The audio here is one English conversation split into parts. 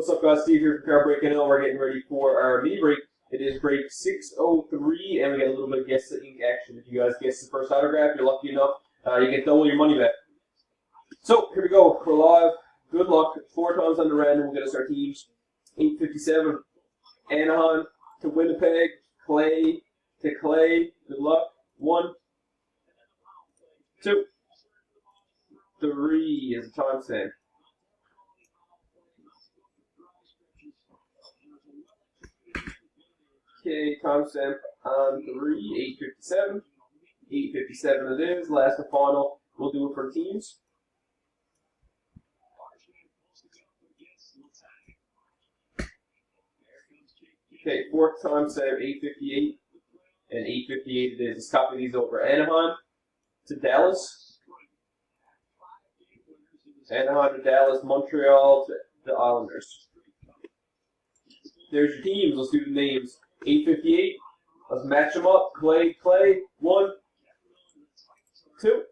What's up, guys? Steve here for Card Breaking Out. We're getting ready for our mini break. It is break 603, and we got a little bit of Guess the Ink action. If you guys guess the first autograph, you're lucky enough, you get double your money back. So, here we go. We're live. Good luck. 4 times on the random will get us our teams. 857. Anaheim to Winnipeg. Clay to Clay. Good luck. 1, 2, 3 is the timestamp. Okay, timestamp on 3, 857. 857 it is. Last and final. We'll do it for teams. Okay, fourth timestamp 858. And 858 it is. Let's copy these over. Anaheim to Dallas. Anaheim to Dallas. Montreal to the Islanders. There's your teams. Let's do the names. 858. Let's match them up. Clay, Clay. 1, 2,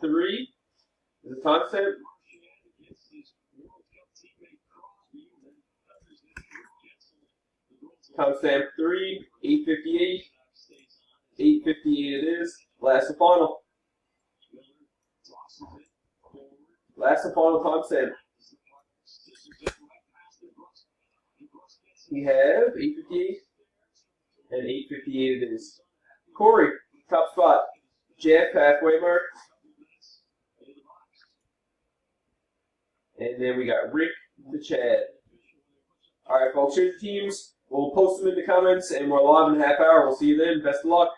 3. Is the timestamp? Timestamp 3, 858. 858 it is. Last and final. Last and final timestamp. We have 858 and 858 it is. Corey, top spot. Jeff, halfway mark. And then we got Rick to Chad. Alright, folks, here's the teams. We'll post them in the comments, and we're live in a half hour. We'll see you then. Best of luck.